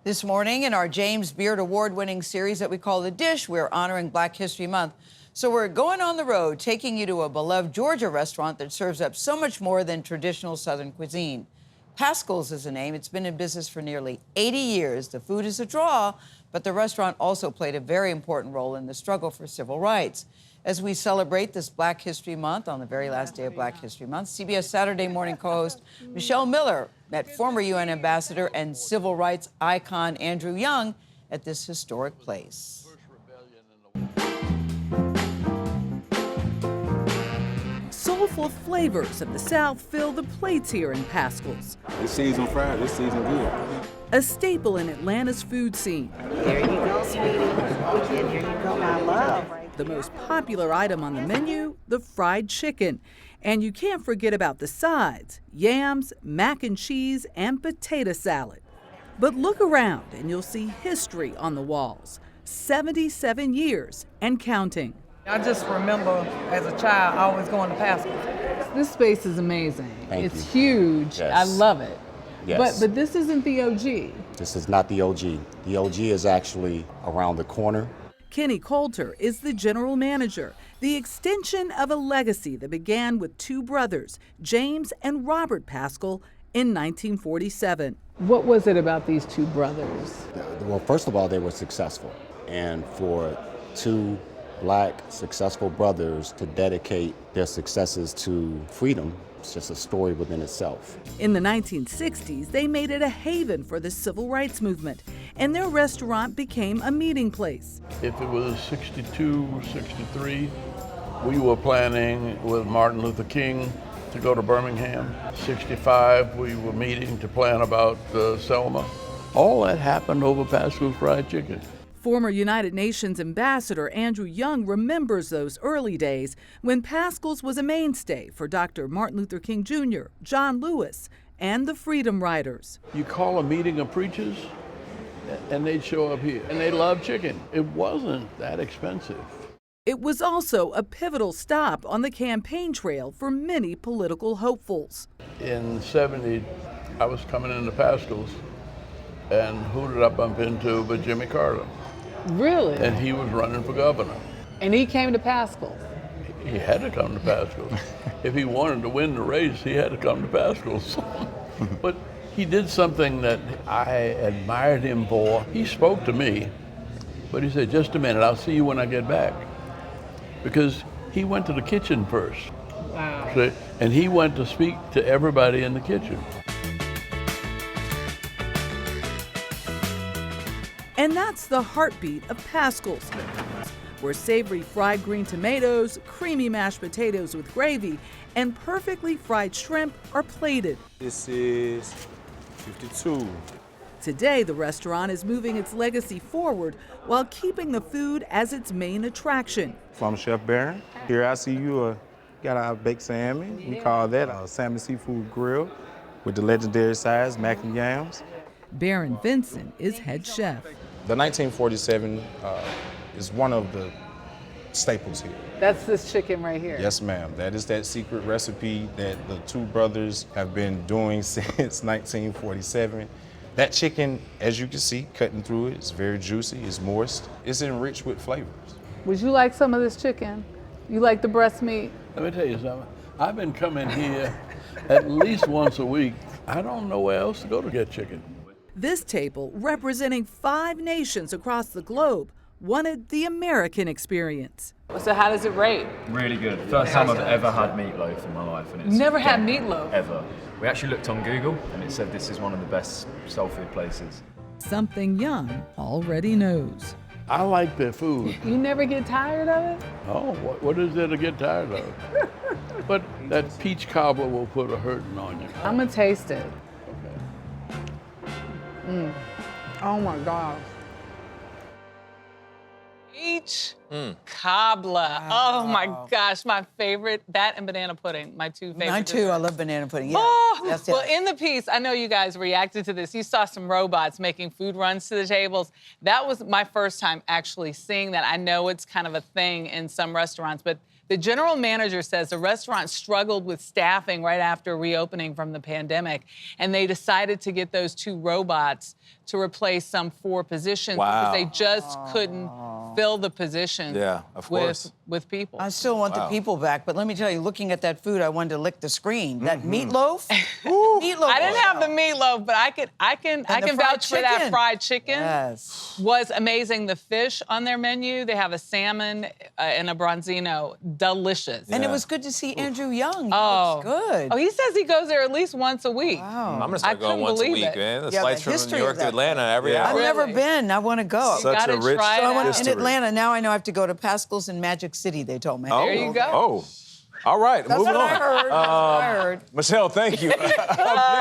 This morning in our James Beard Award-winning series that we call The Dish, we're honoring Black History Month. So we're going on the road, taking you to a beloved Georgia restaurant that serves up so much more than traditional Southern cuisine. Paschal's is the name. It's been in business for nearly 80 years. The food is a draw, but the restaurant also played a very important role in the struggle for civil rights. As we celebrate this Black History Month on the very last day of Black History Month, CBS Saturday morning co-host Michelle Miller met former UN ambassador and civil rights icon Andrew Young at this historic place. Soulful flavors of the South fill the plates here in Paschal's. This season fried, this season good. A staple in Atlanta's food scene. There you go, sweetie. And here you go, my love. The most popular item on the menu, the fried chicken. And you can't forget about the sides, yams, mac and cheese, and potato salad. But look around and you'll see history on the walls. 77 years and counting. I just remember as a child always going to Paschal's. This space is amazing. It's huge. Yes. I love it. Yes. But this isn't the OG. This is not the OG. The OG is actually around the corner. Kenny Coulter is the general manager, the extension of a legacy that began with two brothers, James and Robert Paschal, in 1947. What was it about these two brothers? Well, first of all, they were successful. And for two Black successful brothers to dedicate their successes to freedom, it's just a story within itself. In the 1960s, they made it a haven for the civil rights movement, and their restaurant became a meeting place. If it was 62, 63, we were planning with Martin Luther King to go to Birmingham. 65, we were meeting to plan about Selma. All that happened over Paschal's Fried Chicken. Former United Nations Ambassador Andrew Young remembers those early days when Paschal's was a mainstay for Dr. Martin Luther King Jr., John Lewis, and the Freedom Riders. You call a meeting of preachers, and they'd show up here, and they loved chicken. It wasn't that expensive. It was also a pivotal stop on the campaign trail for many political hopefuls. In 70, I was coming into Paschal's, and who did I bump into but Jimmy Carter? Really? And he was running for governor. And he came to Paschal's. He had to come to Paschal's. If he wanted to win the race, he had to come to Paschal's. But he did something that I admired him for. He spoke to me, but he said, just a minute, I'll see you when I get back. Because he went to the kitchen first. Wow. See? And he went to speak to everybody in the kitchen. And that's the heartbeat of Paschal's, where savory fried green tomatoes, creamy mashed potatoes with gravy, and perfectly fried shrimp are plated. This is 52. Today, the restaurant is moving its legacy forward while keeping the food as its main attraction. From Chef Barron. Here I see you got our baked salmon. We call that a salmon seafood grill with the legendary sides, mac and yams. Baron Vincent is head chef. The 1947 is one of the staples here. That's this chicken right here. Yes, ma'am. That is that secret recipe that the two brothers have been doing since 1947. That chicken, as you can see, cutting through it, it's very juicy, it's moist, it's enriched with flavors. Would you like some of this chicken? You like the breast meat? Let me tell you something. I've been coming here at least once a week. I don't know where else to go to get chicken. This table, representing 5 nations across the globe, wanted the American experience. So how does it rate? Really good. First time I've ever had meatloaf in my life. And it's Never had meatloaf? Ever. We actually looked on Google and it said this is one of the best soul food places. Something Young already knows. I like their food. You never get tired of it? Oh, what is there to get tired of? But that peach cobbler will put a hurting on you. I'm gonna taste it. Okay. Oh my gosh. Peach cobbler. Oh my gosh, my favorite. That and banana pudding, my two favorite. Mine too. I love banana pudding. Yeah. Oh, Yes, well, yes. in the piece, I know you guys reacted to this. You saw some robots making food runs to the tables. That was my first time actually seeing that. I know it's kind of a thing in some restaurants, but The general manager says the restaurant struggled with staffing right after reopening from the pandemic, and they decided to get those 2 robots to replace some 4 positions because they just couldn't fill the positions with people. I still want the people back, but let me tell you, looking at that food, I wanted to lick the screen. That meatloaf, meatloaf. I didn't have the meatloaf, but I can vouch for that fried chicken. Yes. Was amazing. The fish on their menu, they have a salmon and a bronzino, delicious. And it was good to see Andrew Young. He Oh, looks good. Oh, he says he goes there at least once a week. Wow. I'm gonna start going once a week, man. The flights from New York to Atlanta every hour. I've never been. I want to go. Such a rich In Atlanta, now I know I have to go to Paschal's in Magic City, they told me. There you go. Oh, all right, That's moving what on. I heard. That's what I heard. Michelle, thank you.